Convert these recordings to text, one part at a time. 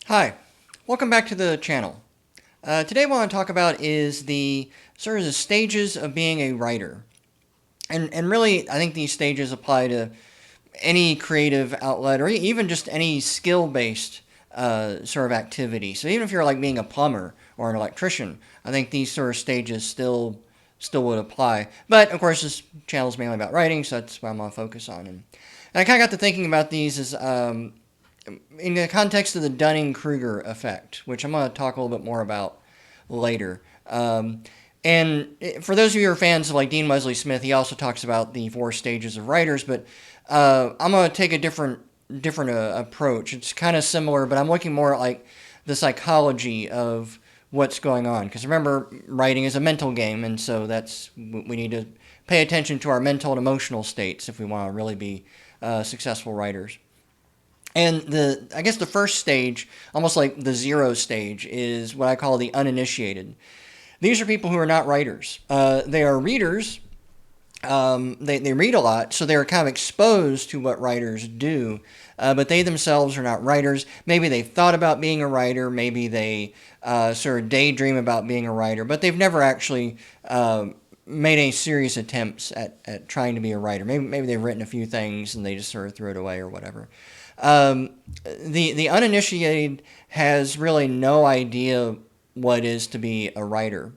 Hi, welcome back to the channel. Today what I want to talk about is the sort of the stages of being a writer. And really, I think these stages apply to any creative outlet or even just any skill-based sort of activity. So even if you're like being a plumber or an electrician, I think these sort of stages still would apply. But of course, this channel is mainly about writing, so that's what I'm going to focus on. And I kind of got to thinking about these as in the context of the Dunning-Kreuger effect, which I'm going to talk a little bit more about later. And for those of you who are fans of like Dean Wesley Smith, he also talks about the 4 stages of writers, but I'm going to take a different approach. It's kind of similar, but I'm looking more at like the psychology of what's going on. Because remember, writing is a mental game, and so we need to pay attention to our mental and emotional states if we want to really be successful writers. And I guess the first stage, almost like the 0 stage, is what I call the uninitiated. These are people who are not writers. They are readers. They read a lot, so they're kind of exposed to what writers do, but they themselves are not writers. Maybe they've thought about being a writer. Maybe they sort of daydream about being a writer, but they've never actually made any serious attempts at trying to be a writer. Maybe they've written a few things and they just sort of threw it away or whatever. The uninitiated has really no idea what it is to be a writer.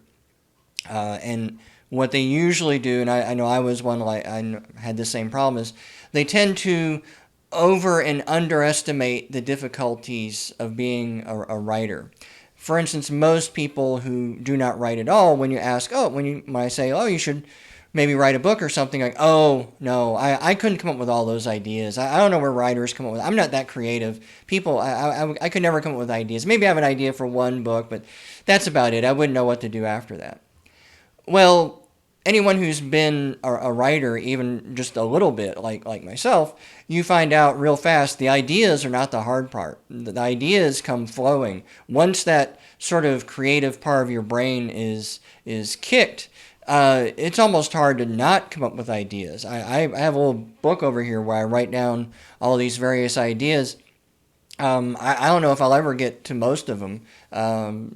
And what they usually do, and I know I was one, like I had the same problem, is they tend to over and underestimate the difficulties of being a writer. For instance, most people who do not write at all, when you ask, when I say, you should maybe write a book or something, like, oh, no, I couldn't come up with all those ideas. I don't know where writers come up with. I'm not that creative. People, I could never come up with ideas. Maybe I have an idea for one book, but that's about it. I wouldn't know what to do after that. Well, anyone who's been a writer, even just a little bit, like myself, you find out real fast the ideas are not the hard part. The ideas come flowing. Once that sort of creative part of your brain is kicked, it's almost hard to not come up with ideas. I have a little book over here where I write down all these various ideas. I don't know if I'll ever get to most of them.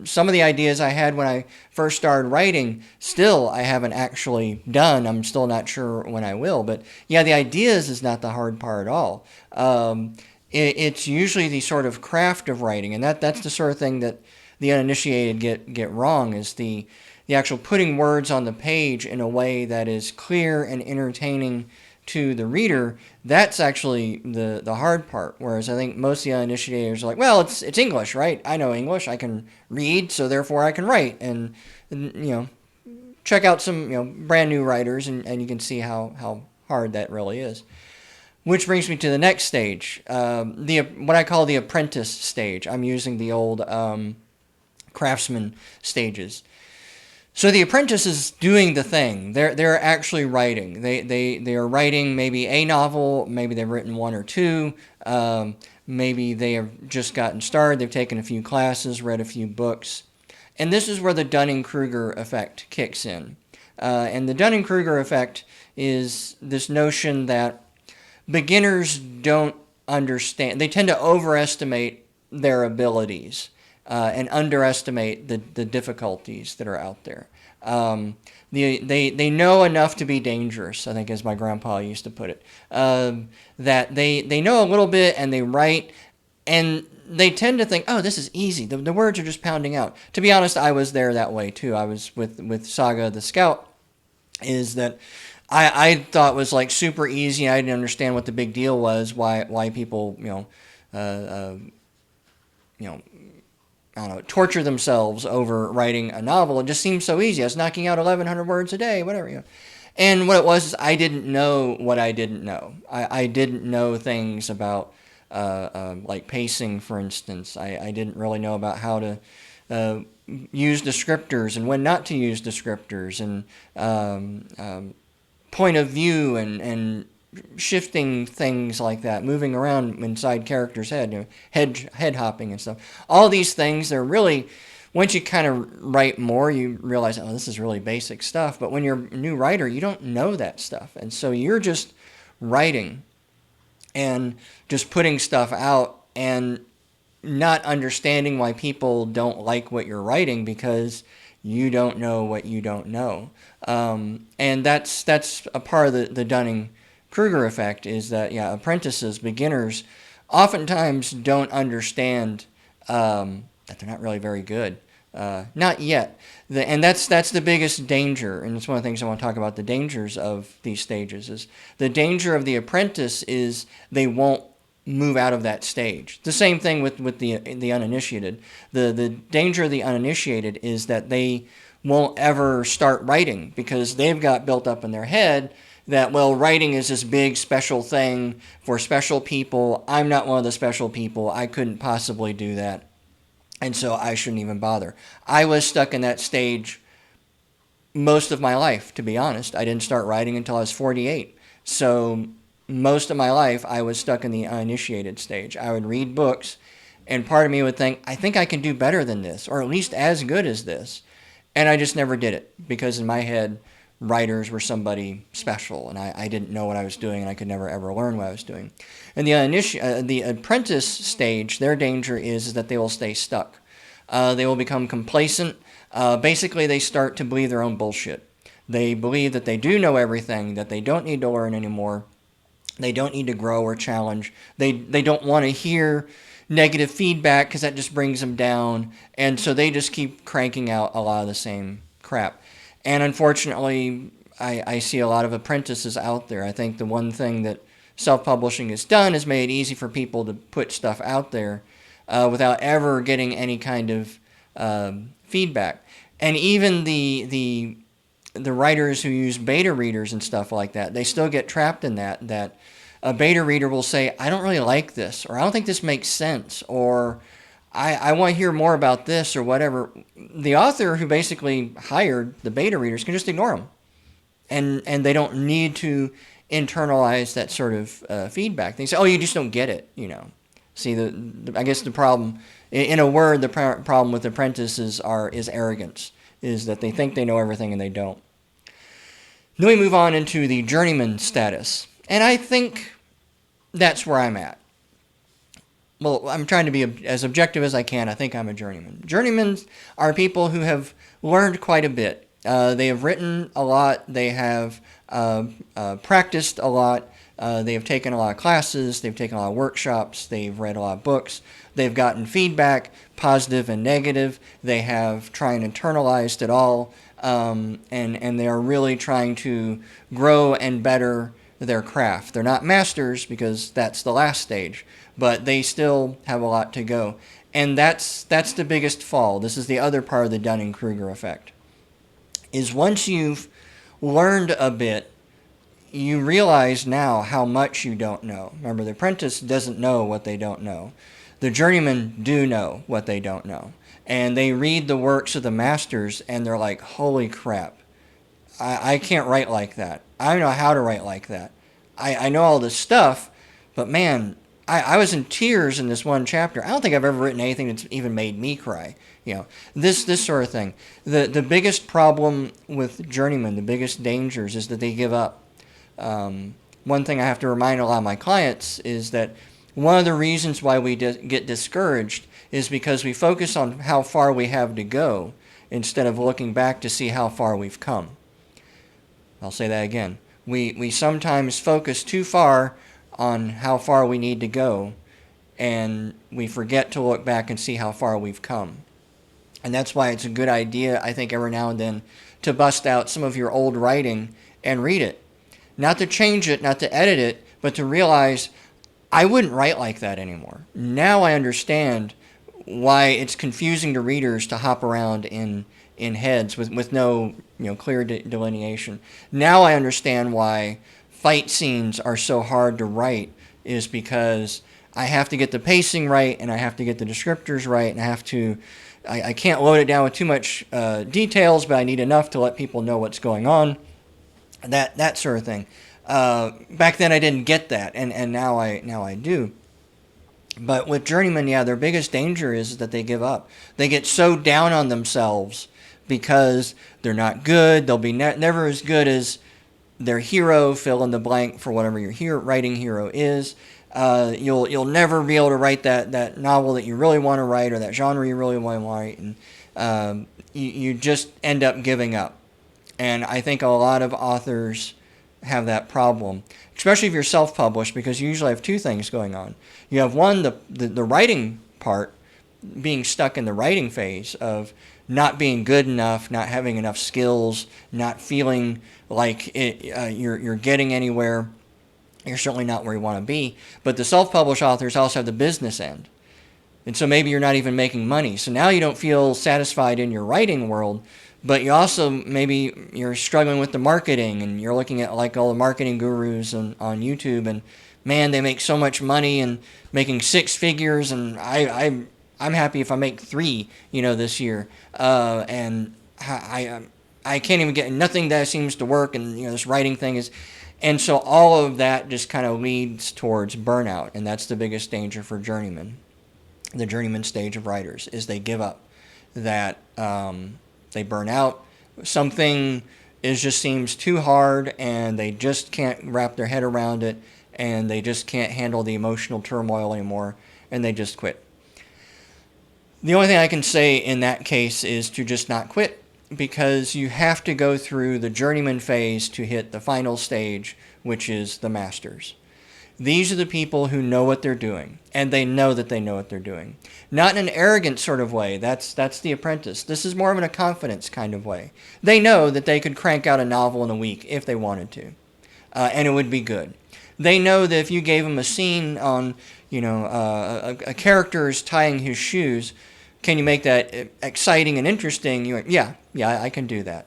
Some of the ideas I had when I first started writing, still I haven't actually done. I'm still not sure when I will. But yeah, the ideas is not the hard part at all. It's usually the sort of craft of writing, and that's the sort of thing that the uninitiated get wrong, is the actual putting words on the page in a way that is clear and entertaining to the reader. That's actually the hard part. Whereas I think most of the uninitiators are like, well, it's English, right? I know English. I can read, so therefore I can write. And check out some brand new writers, and you can see how hard that really is. Which brings me to the next stage, what I call the apprentice stage. I'm using the old craftsman stages. So the apprentice is doing the thing. They're actually writing. They are writing maybe a novel. Maybe they've written 1 or 2. Maybe they have just gotten started. They've taken a few classes, read a few books. And this is where the Dunning-Kreuger effect kicks in. And the Dunning-Kreuger effect is this notion that beginners don't understand. They tend to overestimate their abilities. And underestimate the difficulties that are out there. They know enough to be dangerous, I think, as my grandpa used to put it. That they know a little bit and they write, and they tend to think, oh, this is easy. The words are just pounding out. To be honest, I was there that way too. I was with Saga the Scout, is that I thought was like super easy. I didn't understand what the big deal was, why people I don't know, torture themselves over writing a novel. It just seems so easy. I was knocking out 1,100 words a day, whatever. And what it was is I didn't know what I didn't know. I didn't know things about like pacing, for instance. I didn't really know about how to use descriptors and when not to use descriptors, and point of view and shifting things like that, moving around inside characters' head, head hopping and stuff. All these things, they're really, once you kind of write more, you realize, oh, this is really basic stuff. But when you're a new writer, you don't know that stuff. And so you're just writing and just putting stuff out, and not understanding why people don't like what you're writing because you don't know what you don't know. And that's a part of the Dunning-Kreuger effect, is that, yeah, apprentices, beginners, oftentimes don't understand that they're not really very good. Not yet. And that's the biggest danger, and it's one of the things I want to talk about, the dangers of these stages. Is the danger of the apprentice is they won't move out of that stage. The same thing with the uninitiated. The danger of the uninitiated is that they won't ever start writing because they've got built up in their head that, well, writing is this big special thing for special people. I'm not one of the special people. I couldn't possibly do that, and so I shouldn't even bother. I was stuck in that stage most of my life, to be honest. I didn't start writing until I was 48. So most of my life, I was stuck in the uninitiated stage. I would read books, and part of me would think, I think I can do better than this, or at least as good as this. And I just never did it, because in my head, writers were somebody special, and I didn't know what I was doing, and I could never ever learn what I was doing. And the apprentice stage, their danger is that they will stay stuck. They will become complacent. Basically, they start to believe their own bullshit. They believe that they do know everything, that they don't need to learn anymore. They don't need to grow or challenge. They don't want to hear negative feedback because that just brings them down. And so they just keep cranking out a lot of the same crap. And unfortunately, I see a lot of apprentices out there. I think the one thing that self-publishing has done is made it easy for people to put stuff out there without ever getting any kind of feedback. And even the writers who use beta readers and stuff like that, they still get trapped in that a beta reader will say, I don't really like this, or I don't think this makes sense, or I want to hear more about this, or whatever. The author who basically hired the beta readers can just ignore them. And they don't need to internalize that sort of feedback. They say, oh, you just don't get it, you know. See, I guess the problem, in a word, the problem with apprentices is arrogance, is that they think they know everything and they don't. Then we move on into the Journeyman Status. And I think that's where I'm at. Well, I'm trying to be as objective as I can. I think I'm a journeyman. Journeymans are people who have learned quite a bit. They have written a lot. They have practiced a lot. They have taken a lot of classes. They've taken a lot of workshops. They've read a lot of books. They've gotten feedback, positive and negative. They have tried and internalized it all. And they are really trying to grow and better their craft. They're not masters because that's the last stage, but they still have a lot to go. And that's the biggest fall. This is the other part of the Dunning-Kreuger effect. Is once you've learned a bit, you realize now how much you don't know. Remember, the apprentice doesn't know what they don't know. The journeymen do know what they don't know. And they read the works of the masters and they're like, holy crap, I can't write like that. I don't know how to write like that. I know all this stuff, but man, I was in tears in this one chapter. I don't think I've ever written anything that's even made me cry. You know, this sort of thing. The biggest problem with journeymen, the biggest dangers, is that they give up. One thing I have to remind a lot of my clients is that one of the reasons why we get discouraged is because we focus on how far we have to go instead of looking back to see how far we've come. I'll say that again. We sometimes focus too far on how far we need to go, and we forget to look back and see how far we've come. And that's why it's a good idea, I think, every now and then to bust out some of your old writing and read it. Not to change it, not to edit it, but to realize I wouldn't write like that anymore. Now I understand why it's confusing to readers to hop around in heads with no clear delineation. Now I understand why fight scenes are so hard to write, is because I have to get the pacing right, and I have to get the descriptors right, and I can't load it down with too much details, but I need enough to let people know what's going on. That sort of thing. Back then I didn't get that, and now I do. But with journeymen, yeah, their biggest danger is that they give up. They get so down on themselves because they're not good. They'll be never as good as their hero, fill in the blank for whatever your writing hero is. You'll never be able to write that novel that you really want to write, or that genre you really want to write, and you just end up giving up. And I think a lot of authors have that problem, especially if you're self-published, because you usually have two things going on. You have one, the writing part, being stuck in the writing phase of not being good enough, not having enough skills, not feeling like you're getting anywhere. You're certainly not where you want to be. But the self-published authors also have the business end. And so maybe you're not even making money. So now you don't feel satisfied in your writing world, but you also, maybe you're struggling with the marketing, and you're looking at like all the marketing gurus on YouTube, and man, they make so much money and making six figures, and I'm happy if I make three, this year. And I can't even get nothing that seems to work, and this writing thing is, and so all of that just kind of leads towards burnout, and that's the biggest danger for journeymen. The journeyman stage of writers is they give up, that they burn out. Something just seems too hard, and they just can't wrap their head around it, and they just can't handle the emotional turmoil anymore, and they just quit. The only thing I can say in that case is to just not quit, because you have to go through the journeyman phase to hit the final stage, which is the masters. These are the people who know what they're doing, and they know that they know what they're doing. Not in an arrogant sort of way. That's the apprentice. This is more of in a confidence kind of way. They know that they could crank out a novel in a week if they wanted to, and it would be good. They know that if you gave them a scene on, a character is tying his shoes, can you make that exciting and interesting? Yeah, I can do that.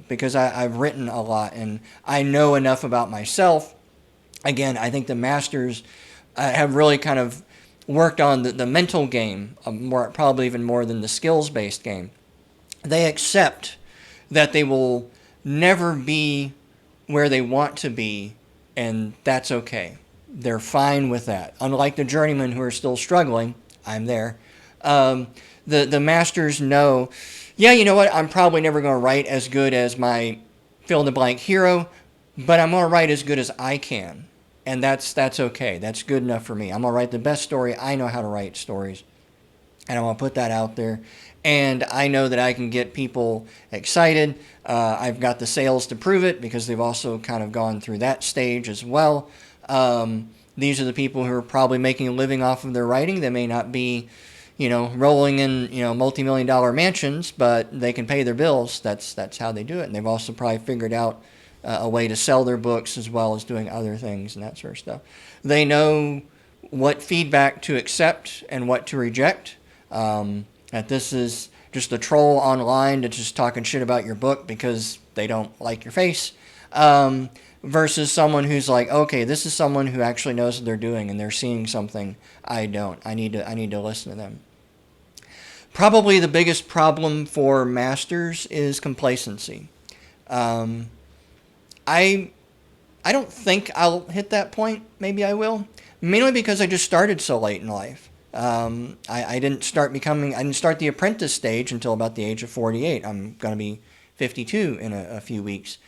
Because I've written a lot, and I know enough about myself. Again, I think the masters have really kind of worked on the mental game, probably even more than the skills-based game. They accept that they will never be where they want to be, and that's okay. They're fine with that. Unlike the journeymen who are still struggling, I'm there. The masters know, yeah, you know what, I'm probably never going to write as good as my fill-in-the-blank hero, but I'm going to write as good as I can. And that's okay. That's good enough for me. I'm going to write the best story. I know how to write stories. And I want to put that out there. And I know that I can get people excited. I've got the sales to prove it, because they've also kind of gone through that stage as well. These are the people who are probably making a living off of their writing. They may not be, rolling in, multi-million-dollar mansions, but they can pay their bills. That's how they do it. And they've also probably figured out a way to sell their books as well as doing other things and that sort of stuff. They know what feedback to accept and what to reject. That this is just a troll online that's just talking shit about your book because they don't like your face. Versus someone who's like, okay, this is someone who actually knows what they're doing, and they're seeing something I don't. I need to listen to them. Probably the biggest problem for masters is complacency. I don't think I'll hit that point. Maybe I will. Mainly because I just started so late in life. I didn't start the apprentice stage until about the age of 48. I'm going to be 52 in a few weeks.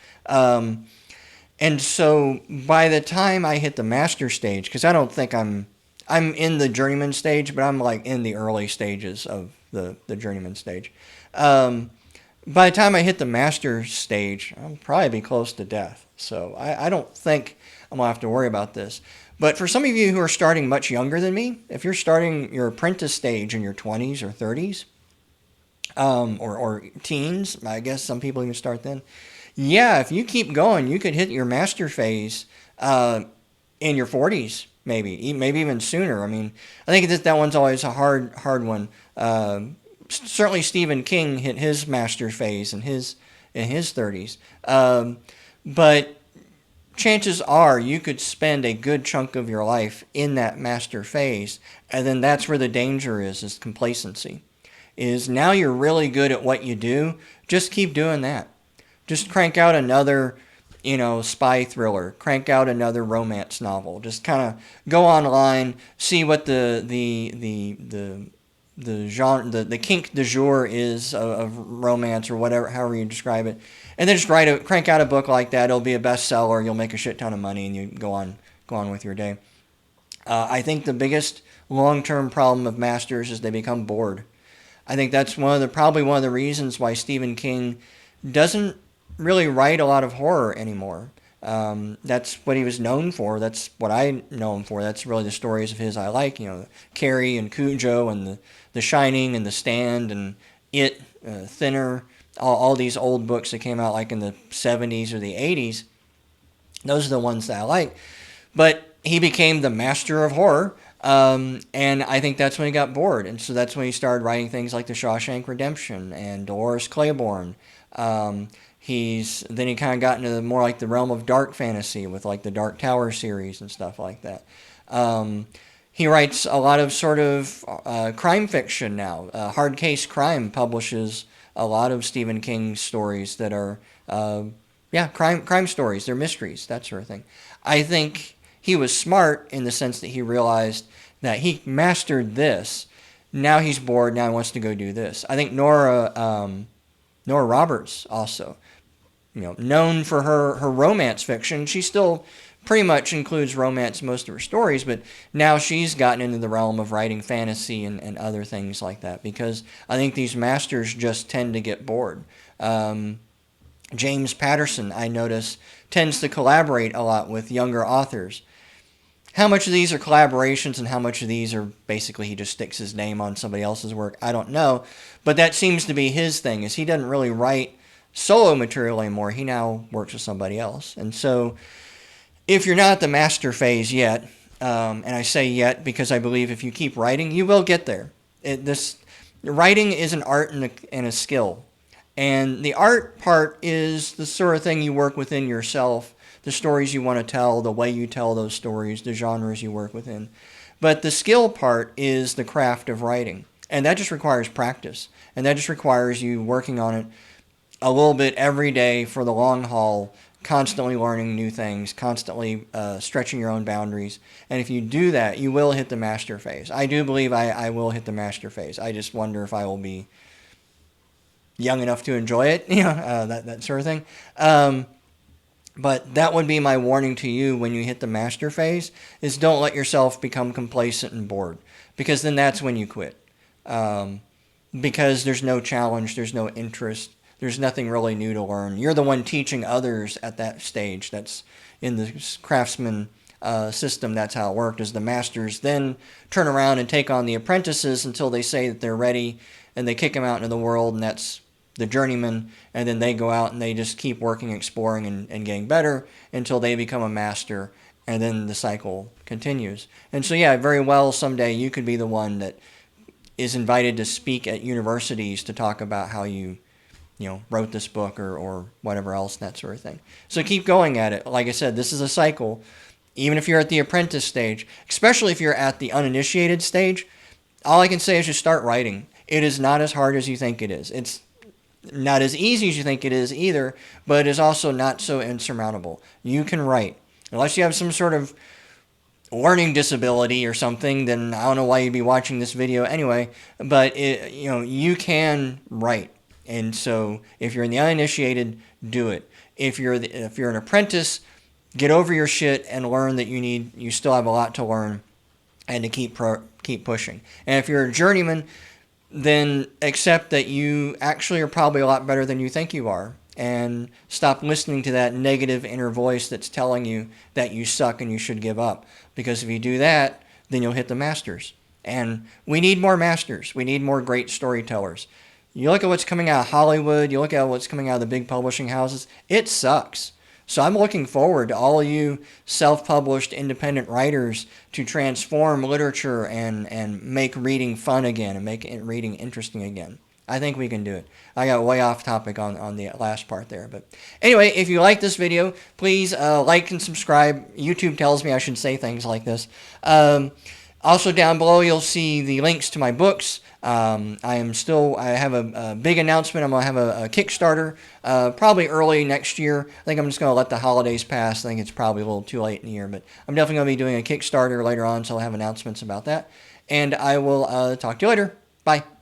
And so by the time I hit the master stage, because I don't think I'm in the journeyman stage, but I'm like in the early stages of the journeyman stage. By the time I hit the master stage, I'll probably be close to death. So I don't think I'm going to have to worry about this. But for some of you who are starting much younger than me, if you're starting your apprentice stage in your 20s or 30s, or teens, I guess some people even start then. Yeah, if you keep going, you could hit your master phase in your 40s, maybe even sooner. I mean, I think that one's always a hard one. Certainly Stephen King hit his master phase in his 30s. But chances are you could spend a good chunk of your life in that master phase, and then that's where the danger is complacency. Is now you're really good at what you do, just keep doing that. Just crank out another, spy thriller, crank out another romance novel. Just kind of go online, see what the genre, the kink du jour is of romance, or whatever, however you describe it, and then just crank out a book like that. It'll be a bestseller. You'll make a shit ton of money, and you go on with your day. I think the biggest long-term problem of masters is they become bored. I think that's probably one of the reasons why Stephen King doesn't really write a lot of horror anymore. That's what he was known for. That's what I know him for. That's really the stories of his I like. Carrie and Cujo and the Shining and The Stand and It, Thinner, all these old books that came out like in the 70s or the 80s. Those are the ones that I like. But he became the master of horror, and I think that's when he got bored. And so that's when he started writing things like The Shawshank Redemption and Dolores Claiborne. Then he kind of got into more like the realm of dark fantasy with like the Dark Tower series and stuff like that. He writes a lot of sort of crime fiction now. Hard Case Crime publishes a lot of Stephen King stories that are, crime stories. They're mysteries, that sort of thing. I think he was smart in the sense that he realized that he mastered this. Now he's bored. Now he wants to go do this. I think Nora Roberts also, known for her romance fiction. She still pretty much includes romance in most of her stories, but now she's gotten into the realm of writing fantasy and other things like that, because I think these masters just tend to get bored. James Patterson, I notice, tends to collaborate a lot with younger authors. How much of these are collaborations and how much of these are basically he just sticks his name on somebody else's work, I don't know. But that seems to be his thing, is he doesn't really write solo material anymore. He now works with somebody else. And so if you're not at the master phase yet, and I say yet because I believe if you keep writing, you will get there. Writing is an art and a skill. And the art part is the sort of thing you work within yourself, the stories you want to tell, the way you tell those stories, the genres you work within. But the skill part is the craft of writing. And that just requires practice. And that just requires you working on it a little bit every day for the long haul, constantly learning new things, constantly stretching your own boundaries. And if you do that, you will hit the master phase. I do believe I will hit the master phase. I just wonder if I will be young enough to enjoy it, that sort of thing. But that would be my warning to you when you hit the master phase, is don't let yourself become complacent and bored, because then that's when you quit. Because there's no challenge, there's no interest, there's nothing really new to learn. You're the one teaching others at that stage. That's in the craftsman system, that's how it worked, is the masters then turn around and take on the apprentices until they say that they're ready, and they kick them out into the world, and that's the journeyman, and then they go out and they just keep working, exploring, and getting better until they become a master, and then the cycle continues. And so, yeah, very well, someday you could be the one that is invited to speak at universities to talk about how you wrote this book or whatever else, that sort of thing. So keep going at it. Like I said, this is a cycle. Even if you're at the apprentice stage, especially if you're at the uninitiated stage, all I can say is just start writing. It is not as hard as you think it is. It's not as easy as you think it is either, but it is also not so insurmountable. You can write. Unless you have some sort of learning disability or something, then I don't know why you'd be watching this video anyway, but you can write. And so if you're in the uninitiated, do it. If you're an apprentice, get over your shit and learn that you still have a lot to learn and to keep pushing. And if you're a journeyman, then accept that you actually are probably a lot better than you think you are, and stop listening to that negative inner voice that's telling you that you suck and you should give up. Because if you do that, then you'll hit the masters. And we need more masters. We need more great storytellers. You look at what's coming out of Hollywood, you look at what's coming out of the big publishing houses, it sucks. So I'm looking forward to all of you self-published independent writers to transform literature and make reading fun again and make reading interesting again. I think we can do it. I got way off topic on the last part there. But anyway, if you like this video, please like and subscribe. YouTube tells me I should say things like this. Also down below, you'll see the links to my books. I have a big announcement. I'm going to have a Kickstarter probably early next year. I think I'm just going to let the holidays pass. I think it's probably a little too late in the year, but I'm definitely going to be doing a Kickstarter later on, so I'll have announcements about that. And I will talk to you later. Bye.